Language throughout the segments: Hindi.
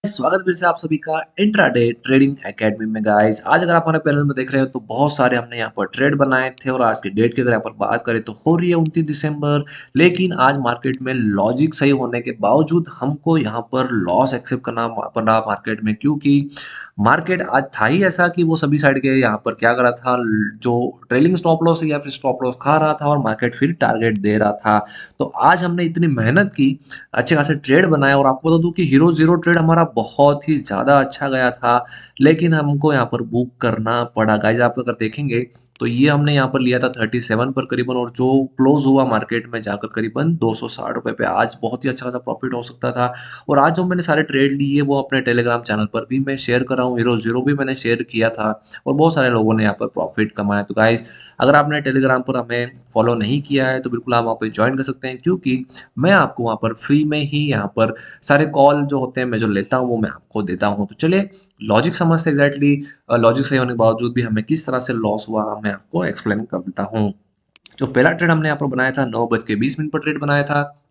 स्वागत फिर से आप सभी का इंट्राडे ट्रेडिंग एकेडमी में गाइस। आज अगर आप हमारे पैनल में देख रहे हो तो बहुत सारे हमने यहाँ पर ट्रेड बनाए थे और आज की डेट की अगर यहाँ पर बात करें तो हो रही है 29 दिसंबर। लेकिन आज मार्केट में लॉजिक सही होने के बावजूद हमको यहाँ पर लॉस एक्सेप्ट करना पड़ा मार्केट में, क्योंकि मार्केट आज था ही ऐसा कि वो सभी साइड के यहाँ पर क्या कर रहा था, जो ट्रेलिंग स्टॉप लॉस या फिर स्टॉप लॉस खा रहा था और मार्केट फिर टारगेट दे रहा था। तो आज हमने इतनी मेहनत की, अच्छे खासे ट्रेड बनाए और आपको बता दूं कि हीरो जीरो ट्रेड हमारा बहुत ही ज़्यादा अच्छा गया था। लेकिन हमको यहाँ पर बुक करना पड़ा गाइज। आप अगर देखेंगे तो ये हमने यहाँ पर लिया था 37 पर करीबन, और जो क्लोज हुआ मार्केट में जाकर करीबन 260 रुपये पे। आज बहुत ही अच्छा खासा प्रॉफिट हो सकता था। और आज जो मैंने सारे ट्रेड लिए वो अपने टेलीग्राम चैनल पर भी मैं शेयर कर रहा हूँ, हीरो जीरो भी मैंने शेयर किया था और बहुत सारे लोगों ने यहाँ पर प्रॉफिट कमाया। तो गाइज अगर आपने टेलीग्राम पर हमें फॉलो नहीं किया है तो बिल्कुल आप वहाँ पर ज्वाइन कर सकते हैं, क्योंकि मैं आपको वहाँ पर फ्री में ही यहाँ पर सारे कॉल जो होते हैं मैं जो लेता हूँ वो मैं आपको देता हूँ। तो चलिए लॉजिक समझते एग्जैक्टली लॉजिक सही होने के बावजूद भी हमें किस तरह से लॉस हुआ मैं आपको एक्सप्लेन कर देता हूँ। जो पहला ट्रेड हमने यहाँ पर बनाया था 9:20 पर ट्रेड बनाया था।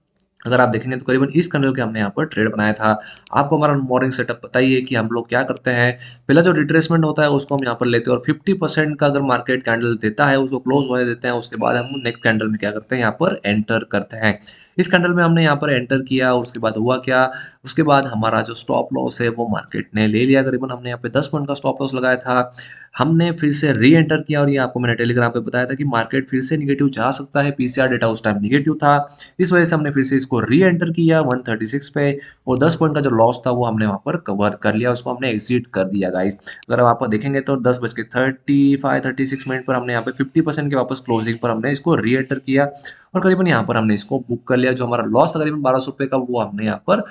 अगर आप देखेंगे तो करीबन इस कैंडल के हमने यहाँ पर ट्रेड बनाया था। आपको हमारा मॉर्निंग सेटअप पता ही है कि हम लोग क्या करते हैं। पहला जो रिट्रेसमेंट होता है उसको हम यहाँ पर लेते हैं और 50% का अगर मार्केट कैंडल देता है उसको क्लोज होने देते हैं। उसके बाद हम नेक्स्ट कैंडल में क्या करते हैं, यहाँ पर एंटर करते हैं। इस कैंडल में हमने यहाँ पर एंटर किया और उसके बाद हुआ क्या, उसके बाद हमारा जो स्टॉप लॉस है वो मार्केट ने ले लिया। करीबन हमने यहाँ पे 10 पॉइंट का स्टॉप लॉस लगाया था। हमने फिर से री एंटर किया और ये आपको मैंने टेलीग्राम पे बताया था कि मार्केट फिर से निगेटिव जा सकता है। पीसीआर डेटा उस टाइम निगेटिव था, इस वजह से हमने फिर से इसको री एंटर किया 136 पे और 10 पॉइंट का जो लॉस था वो हमने वहां पर कवर कर लिया, उसको हमने एग्जिट कर दिया गाइस। अगर आप देखेंगे तो 10:35-36 मिनट पर हमने यहाँ पे 50% के वापस क्लोजिंग पर हमने इसको री एंटर किया और करीबन यहाँ पर हमने इसको बुक कर लिया। जो हमारा लॉस था करीबन 1200 रुपये का वो हमने यहाँ पर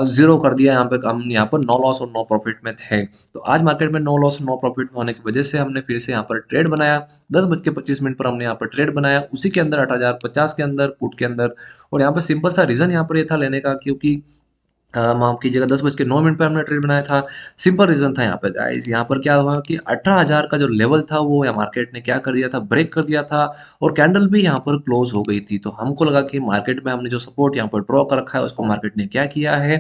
जीरो कर दिया। यहाँ पे हम यहाँ पर नो लॉस और नो प्रॉफिट में थे। तो आज मार्केट में नो लॉस नो प्रॉफिट होने की वजह से हमने फिर से यहाँ पर ट्रेड बनाया। 10:25 पर हमने यहाँ पर ट्रेड बनाया, उसी के अंदर 8050 के अंदर पुट के अंदर। और यहाँ पर सिंपल सा रीज़न यहाँ पर ये था लेने का, क्योंकि माफ कीजिएगा 10:09 पे हमने ट्रेड बनाया था। सिंपल रीज़न था यहाँ पे गाइस। यहाँ पर क्या हुआ कि 18,000 का जो लेवल था वो या मार्केट ने क्या कर दिया था, ब्रेक कर दिया था और कैंडल भी यहाँ पर क्लोज हो गई थी। तो हमको लगा कि मार्केट में हमने जो सपोर्ट यहाँ पर ड्रॉ कर रखा है उसको मार्केट ने क्या किया है,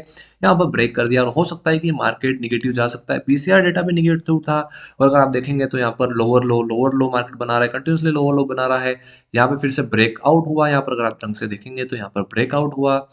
यहाँ पर ब्रेक कर दिया और हो सकता है कि मार्केट निगेटिव जा सकता है। पीसीआर डेटा भी निगेटिव था और अगर आप देखेंगे तो यहाँ पर लोअर लो मार्केट बना रहा है, कंटिन्यूसली लोअर लो बना रहा है। यहाँ पे फिर से ब्रेकआउट हुआ। यहाँ पर अगर आप ढंग से देखेंगे तो यहाँ पर ब्रेकआउट हुआ।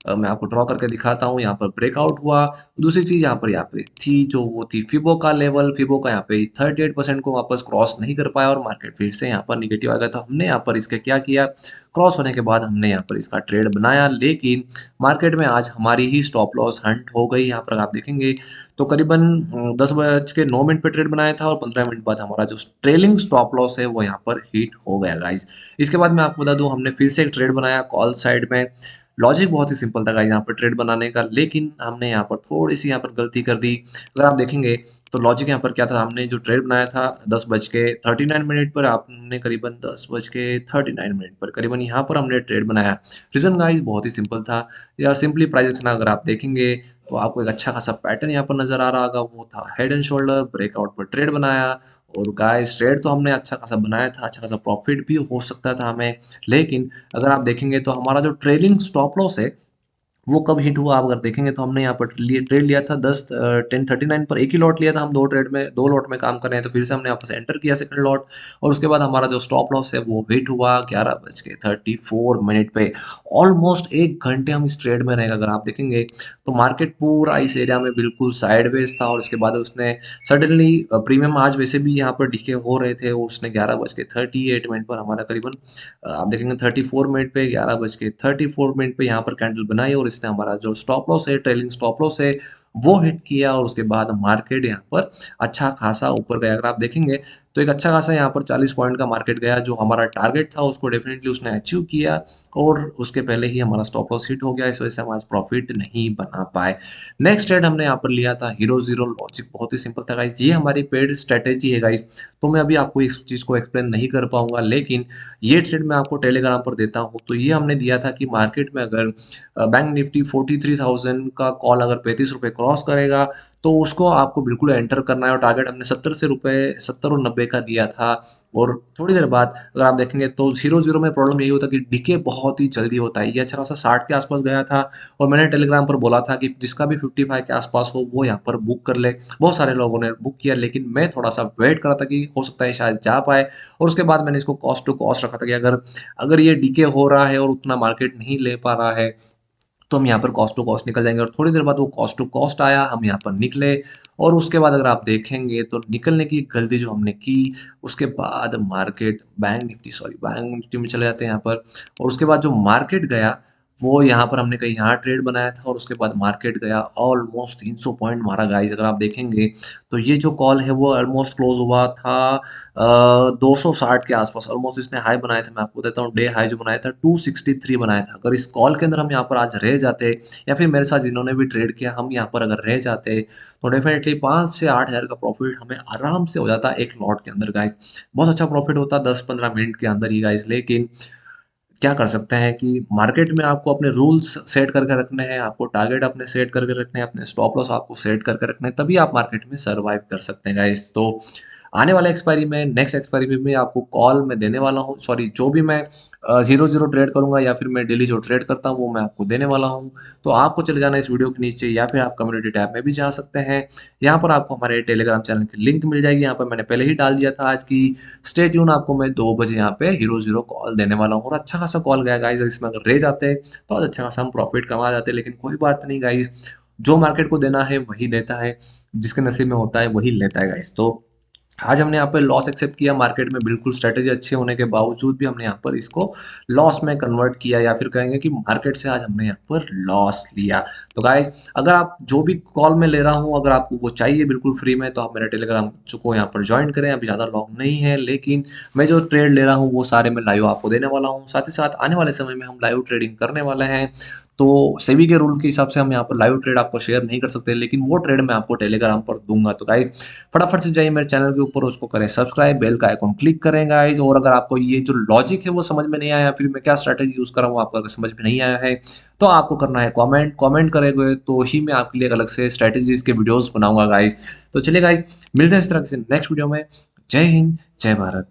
मैं आपको ड्रॉ करके दिखाता हूँ। यहाँ पर ब्रेकआउट हुआ। दूसरी चीज़ यहाँ पे थी जो वो थी फिबो का लेवल। फिबो का यहाँ पे 38% को वापस क्रॉस नहीं कर पाया और मार्केट फिर से यहाँ पर निगेटिव आ गया। तो हमने यहाँ पर इसके क्या किया, क्रॉस होने के बाद हमने यहाँ पर इसका ट्रेड बनाया। लेकिन मार्केट में आज हमारी ही स्टॉप लॉस हंट हो गई। यहाँ पर आप देखेंगे तो करीबन 10:09 पे ट्रेड बनाया था और 15 मिनट बाद हमारा जो ट्रेलिंग स्टॉप लॉस है वो यहाँ पर हिट हो गया गाइज। इसके बाद मैं आपको बता दूं हमने फिर से एक ट्रेड बनाया कॉल साइड में। लॉजिक बहुत ही सिंपल था गाइस यहाँ पर ट्रेड बनाने का, लेकिन हमने यहाँ पर थोड़ी सी यहाँ पर गलती कर दी। अगर आप देखेंगे तो लॉजिक यहाँ पर क्या था, हमने जो ट्रेड बनाया था 10:39 पर, आपने करीबन 10:39 पर करीबन यहाँ पर हमने ट्रेड बनाया। रीजन गाइस बहुत ही सिंपल था। या सिंपली प्राइस एक्शन अगर आप देखेंगे तो आपको एक अच्छा खासा पैटर्न यहाँ पर नजर आ रहा होगा, वो था हेड एंड शोल्डर। ब्रेकआउट पर ट्रेड बनाया और गाइस ट्रेड तो हमने अच्छा खासा बनाया था, अच्छा खासा प्रॉफिट भी हो सकता था हमें। लेकिन अगर आप देखेंगे तो हमारा जो ट्रेलिंग स्टॉप लॉस है वो कब हिट हुआ, आप अगर देखेंगे तो हमने यहाँ पर ट्रेड लिया था 10:39 पर। एक ही लॉट लिया था हम, दो लॉट में काम कर रहे हैं। तो फिर से हमने यहाँ पर एंटर किया सेकंड लॉट और उसके बाद हमारा जो स्टॉप लॉस है वो हिट हुआ 11:34 पे। ऑलमोस्ट 1 घंटे हम इस ट्रेड में रहेगा। अगर आप देखेंगे तो मार्केट पूरा इस एरिया में बिल्कुल साइडवेज था और उसके बाद उसने सडनली प्रीमियम आज वैसे भी यहाँ पर डिके हो रहे थे, उसने 11:38 पर हमारा करीबन आप देखेंगे 34 मिनट पे 11:34 पे यहाँ पर कैंडल बनाई और इसने हमारा जो स्टॉप लॉस है, ट्रेलिंग स्टॉप लॉस है, वो हिट किया और उसके बाद मार्केट यहाँ पर अच्छा खासा ऊपर गया। अगर आप देखेंगे तो एक अच्छा खासा यहाँ पर 40 पॉइंट का मार्केट गया। जो हमारा टारगेट था उसको डेफिनेटली उसने अचीव किया और उसके पहले ही हमारा स्टॉप लॉस हिट हो गया। इस वजह से हम आज प्रॉफिट नहीं बना पाए। नेक्स्ट ट्रेड हमने यहाँ पर लिया था हीरो जीरो। लॉजिक बहुत ही सिंपल था गाइस, ये हमारी पेड स्ट्रेटेजी है गाइस। तो मैं अभी आपको इस चीज़ को एक्सप्लेन नहीं कर पाऊंगा, लेकिन ये ट्रेड मैं आपको टेलीग्राम पर देता हूँ। तो ये हमने दिया था कि मार्केट में अगर बैंक निफ्टी 43,000 का कॉल अगर 35 रुपये क्रॉस करेगा तो उसको आपको बिल्कुल एंटर करना है। और टारगेट हमने 70 और 90 का दिया था। और थोड़ी देर बाद अगर आप देखेंगे तो 0-0 में प्रॉब्लम यही होता है कि डीके बहुत ही जल्दी होता है। ये अच्छा खासा 60 के आसपास गया था और मैंने टेलीग्राम पर बोला था कि जिसका भी 55 के आसपास हो वो यहाँ पर बुक कर ले। बहुत सारे लोगों ने बुक किया, लेकिन मैं थोड़ा सा वेट कर रहा था कि हो सकता है शायद जा पाए। और उसके बाद मैंने इसको कॉस्ट टू कॉस्ट रखा था कि अगर अगर ये डीके हो रहा है और उतना मार्केट नहीं ले पा रहा है तो हम यहाँ पर कॉस्ट टू कॉस्ट निकल जाएंगे। और थोड़ी देर बाद वो कॉस्ट टू कॉस्ट आया, हम यहाँ पर निकले। और उसके बाद अगर आप देखेंगे तो निकलने की गलती जो हमने की, उसके बाद मार्केट बैंक निफ्टी में चले जाते हैं यहाँ पर। और उसके बाद जो मार्केट गया वो यहाँ पर हमने कहीं यहाँ ट्रेड बनाया था और उसके बाद मार्केट गया ऑलमोस्ट 300 पॉइंट मारा गाइस। अगर आप देखेंगे तो ये जो कॉल है वो ऑलमोस्ट क्लोज हुआ था 260 के आसपास। ऑलमोस्ट इसने हाई बनाया था, मैं आपको देता हूँ डे हाई जो बनाया था 263 बनाया था। अगर इस कॉल के अंदर हम यहाँ पर आज रह जाते या फिर मेरे साथ जिन्होंने भी ट्रेड किया हम यहाँ पर अगर रह जाते तो डेफिनेटली 5 से 8 हज़ार का प्रॉफिट हमें आराम से हो जाता एक लॉट के अंदर गाइस। बहुत अच्छा प्रॉफिट होता 10-15 मिनट के अंदर ही गाइस। लेकिन क्या कर सकते हैं कि मार्केट में आपको अपने रूल्स सेट करके रखने हैं, आपको टारगेट अपने सेट करके रखने हैं, अपने स्टॉप लॉस आपको सेट करके रखने हैं, तभी आप मार्केट में सर्वाइव कर सकते हैं गाइस। तो आने वाले एक्सपायरी में, नेक्स्ट एक्सपायरी में भी आपको कॉल मैं देने वाला हूँ, सॉरी जो भी मैं 0-0 ट्रेड करूंगा या फिर मैं डेली जो ट्रेड करता हूँ वो मैं आपको देने वाला हूँ। तो आपको चले जाना इस वीडियो के नीचे या फिर आप कम्युनिटी टैब में भी जा सकते हैं। यहाँ पर आपको हमारे टेलीग्राम चैनल की लिंक मिल जाएगी, यहाँ पर मैंने पहले ही डाल दिया था आज की। स्टे ट्यून, आपको मैं 2 बजे यहाँ पे 0-0 कॉल देने वाला हूँ। और अच्छा खासा कॉल गया गाइस, इसमें अगर रह जाते तो आज अच्छा खासा हम प्रॉफिट कमा जाते। लेकिन कोई बात नहीं गाइस, जो मार्केट को देना है वही देता है, जिसके नसीब में होता है वही लेता है गाइस। तो आज हमने यहाँ पे लॉस एक्सेप्ट किया मार्केट में, बिल्कुल स्ट्रेटेजी अच्छे होने के बावजूद भी हमने यहाँ पर इसको लॉस में कन्वर्ट किया, या फिर कहेंगे कि मार्केट से आज हमने यहाँ पर लॉस लिया। तो गाइस अगर आप जो भी कॉल में ले रहा हूँ अगर आपको वो चाहिए बिल्कुल फ्री में तो आप मेरे टेलीग्राम को यहाँ पर ज्वाइन करें। अभी ज़्यादा लॉन्ग नहीं है, लेकिन मैं जो ट्रेड ले रहा हूँ वो सारे मैं लाइव आपको देने वाला हूँ। साथ ही साथ आने वाले समय में हम लाइव ट्रेडिंग करने वाले हैं। तो सेबी के रूल के हिसाब से हम यहाँ पर लाइव ट्रेड आपको शेयर नहीं कर सकते, लेकिन वो ट्रेड मैं आपको टेलीग्राम पर दूंगा। तो गाइस फटाफट से जाइए मेरे चैनल के ऊपर, उसको करें सब्सक्राइब, बेल का आइकॉन क्लिक करें गाइस। और अगर आपको ये जो लॉजिक है वो समझ में नहीं आया, फिर मैं क्या स्ट्रैटेजी यूज कर रहा हूँ आपको अगर समझ में नहीं आया है तो आपको करना है कमेंट करेंगे तो ही मैं आपके लिए अलग से स्ट्रैटेजीज के वीडियोस बनाऊंगा गाइस। तो चलिए गाइस मिलते हैं इस तरह से नेक्स्ट वीडियो में। जय हिंद, जय भारत।